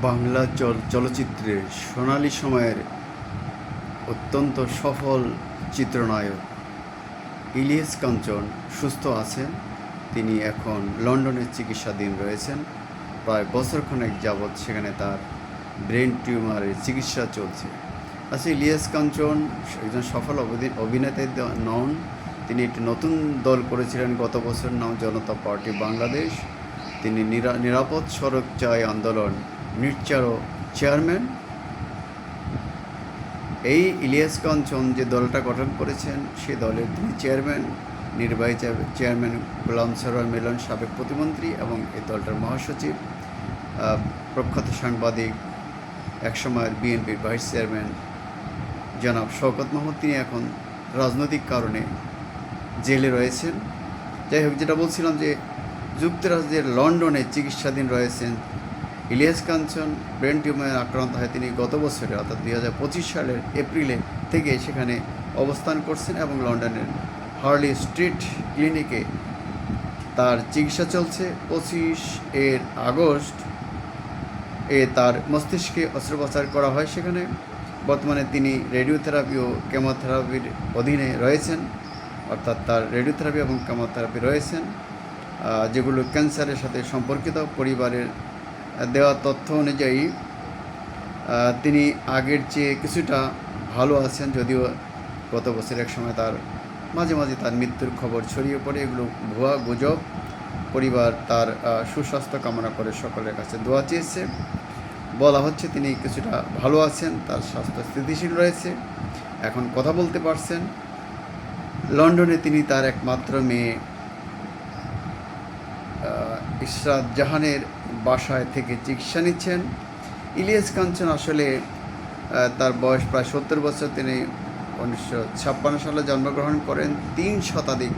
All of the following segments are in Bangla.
বাংলা চলচ্চিত্রে সোনালী সময়ের অত্যন্ত সফল চিত্রনায়ক ইলিয়াস কাঞ্চন সুস্থ আছেন। তিনি এখন লন্ডনে চিকিৎসাধীন রয়েছেন। প্রায় বছরখানেক যাবৎ সেখানে তার ব্রেন টিউমারের চিকিৎসা চলছে। আচ্ছা, ইলিয়াস কাঞ্চন একজন সফল অভিনেতা নন। তিনি একটি নতুন দল করেছিলেন গত বছর, নাম জনতা পার্টি বাংলাদেশ। তিনি নিরাপদ সড়ক চাই আন্দোলন নির্চারও চেয়ারম্যান। এই ইলিয়াস কাঞ্চন যে দলটা গঠন করেছেন সেই দলের তিনি চেয়ারম্যান, নির্বাহী চেয়ারম্যান গোলাম সরোয়ার মিলন সাবেক প্রতিমন্ত্রী এবং এই দলটার মহাসচিব, প্রখ্যাত সাংবাদিক, একসময়ের বিএনপির ভাইস চেয়ারম্যান জনাব শওকত মাহমুদ। তিনি এখন রাজনৈতিক কারণে জেলে রয়েছেন। যাই হোক, যেটা বলছিলাম যে যুক্তরাজ্যের লন্ডনে চিকিৎসাধীন রয়েছেন ইলিয়াস কাঞ্চন। ব্রেন টিউমারে আক্রান্ত হয় তিনি গত বছরে, অর্থাৎ 2025 সালের এপ্রিলে থেকে সেখানে অবস্থান করছেন এবং লন্ডনের হার্লি স্ট্রিট ক্লিনিকে তার চিকিৎসা চলছে। 25 আগস্ট তার মস্তিষ্কে অস্ত্রোপচার করা হয় সেখানে। বর্তমানে তিনি রেডিওথেরাপি ও কেমোথেরাপির অধীনে রয়েছেন, অর্থাৎ তার রেডিওথেরাপি এবং কেমোথেরাপি রয়েছেন, যেগুলো ক্যান্সারের সাথে সম্পর্কিত। পরিবারের দেওয়া তথ্য অনুযায়ী তিনি আগের চেয়ে কিছুটা ভালো আছেন, যদিও গত বছর এক সময় তার মাঝে মাঝে তার মৃত্যুর খবর ছড়িয়ে পড়ে। এগুলো ভুয়া গুজব। পরিবার তার সুস্বাস্থ্য কামনা করে সকলের কাছে দোয়া চেয়েছে। বলা হচ্ছে তিনি কিছুটা ভালো আছেন, তার স্বাস্থ্য স্থিতিশীল রয়েছে, এখন কথা বলতে পারছেন। লন্ডনে তিনি তার একমাত্র মেয়ে ইশরাত জাহানের বাসায় থেকে চিকিৎসা নিচ্ছেন। ইলিয়াস কাঞ্চন আসলে তার বয়স প্রায় 70 বছর। তিনি 1956 সালে জন্মগ্রহণ করেন। 3 শতাধিক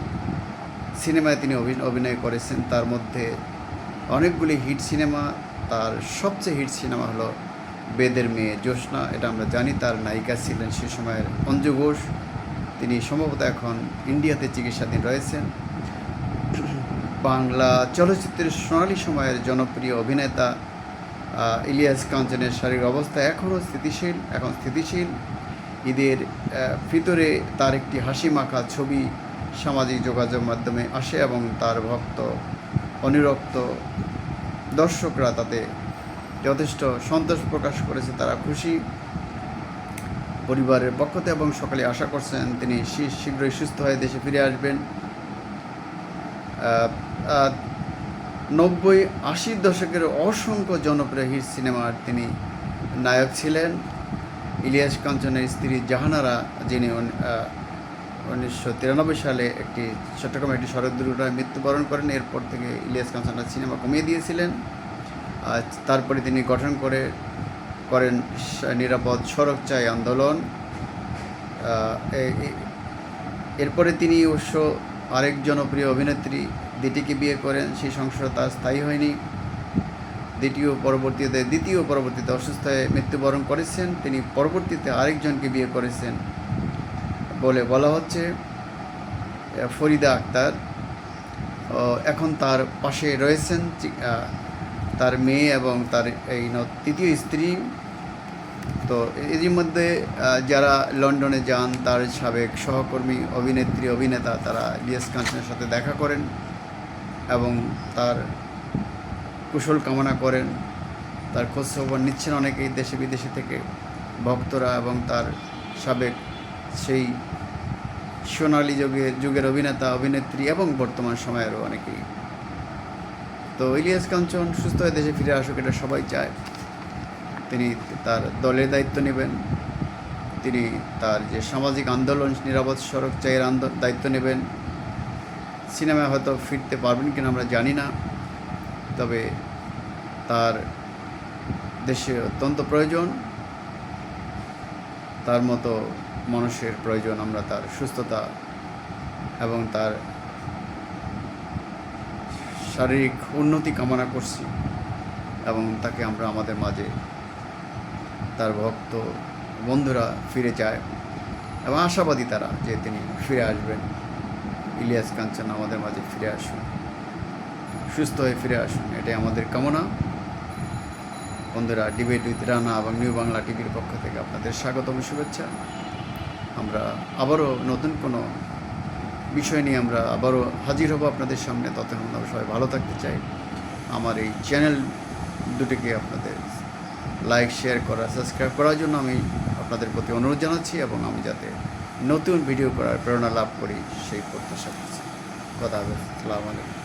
সিনেমায় তিনি অভিনয় করেছেন, তার মধ্যে অনেকগুলি হিট সিনেমা। তার সবচেয়ে হিট সিনেমা হলো বেদের মেয়ে জ্যোৎস্না, এটা আমরা জানি। তার নায়িকা ছিলেন সে সময়ের অঞ্জু ঘোষ। তিনি সম্ভবত এখন ইন্ডিয়াতে চিকিৎসাধীন রয়েছেন। বাংলা চলচ্চিত্রের সোনালী সময়ের জনপ্রিয় অভিনেতা ইলিয়াস কাঞ্চনের শারীরিক অবস্থা এখনও স্থিতিশীল। ঈদের ভিতরে তার একটি হাসি মাখা ছবি সামাজিক যোগাযোগ মাধ্যমে আসে এবং তার ভক্ত অনুরক্ত দর্শকরা তাতে যথেষ্ট সন্তোষ প্রকাশ করেছে, তারা খুশি পরিবারের পক্ষতে, এবং সকলে আশা করছেন তিনি শীঘ্রই সুস্থ হয়ে দেশে ফিরে আসবেন। 90-80 দশকের অসংখ্য জনপ্রিয় হিট সিনেমার তিনি নায়ক ছিলেন। ইলিয়াস কাঞ্চনের স্ত্রী জাহানারা, যিনি 1993 সালে চট্টগ্রামে একটি সড়ক দুর্ঘটনায় মৃত্যুবরণ করেন। এরপর থেকে ইলিয়াস কাঞ্চনের সিনেমা কমিয়ে দিয়েছিলেন। তারপরে তিনি গঠন করেন নিরাপদ সড়ক চাই আন্দোলন। এরপরে তিনি অবশ্য আরেক জনপ্রিয় অভিনেত্রী দিটিকে বিয়ে করেন। সেই সংসার তার স্থায়ী হয়নি। দ্বিতীয় পরবর্তীতে অসুস্থ হয়ে মৃত্যুবরণ করেছেন। তিনি পরবর্তীতে আরেকজনকে বিয়ে করেছেন বলে বলা হচ্ছে, ফরিদা আক্তার। এখন তার পাশে রয়েছেন তার মেয়ে এবং তার এই তৃতীয় স্ত্রী। তো এর মধ্যে যারা লন্ডনে যান, তার সাবেক সহকর্মী অভিনেতা, তারা ইলিয়াস কাঞ্চনের সাথে দেখা করেন এবং তার কুশল কামনা করেন, তার খোঁজখবর নিচ্ছেন অনেকেই দেশে বিদেশে থেকে ভক্তরা, এবং তার সাবেক সেই সোনালী যুগের অভিনেত্রী এবং বর্তমান সময়েরও অনেকেই। তো ইলিয়াস কাঞ্চন সুস্থ হয়ে দেশে ফিরে আসুক, এটা সবাই চায়। তিনি তার দলের দায়িত্ব নেবেন, তিনি তার যে সামাজিক আন্দোলন নিরাপদ সড়ক চাইয়ের দায়িত্ব নেবেন। সিনেমায় হয়তো ফিরতে পারবেন কিনা আমরা জানি না, তবে তার দেশে অত্যন্ত প্রয়োজন, তার মতো মানুষের প্রয়োজন। আমরা তার সুস্থতা এবং তার শারীরিক উন্নতি কামনা করছি এবং তাকে আমরা আমাদের মাঝে, তার ভক্ত বন্ধুরা ফিরে যায় এবং আশাবাদী তারা যে তিনি ফিরে আসবেন। ইলিয়াস কাঞ্চন আমাদের মাঝে ফিরে আসুন, সুস্থ হয়ে ফিরে আসুন, এটাই আমাদের কামনা। বন্ধুরা, ডিবেট উইথ রানা এবং নিউ বাংলা টিভির পক্ষ থেকে আপনাদের স্বাগতম, শুভেচ্ছা। আমরা আবারও নতুন কোনো বিষয় নিয়ে আমরা আবারও হাজির হব আপনাদের সামনে। ততক্ষণ আমরা সবাই ভালো থাকতে চাই। আমার এই চ্যানেল দুটিকে আপনাদের লাইক, শেয়ার করা, সাবস্ক্রাইব করার জন্য আমি আপনাদের প্রতি অনুরোধ জানাচ্ছি, এবং আমি যাতে নতুন ভিডিও করার প্রেরণা লাভ করি সেই প্রত্যাশা করছি। কথা হবে। আসসালামু আলাইকুম।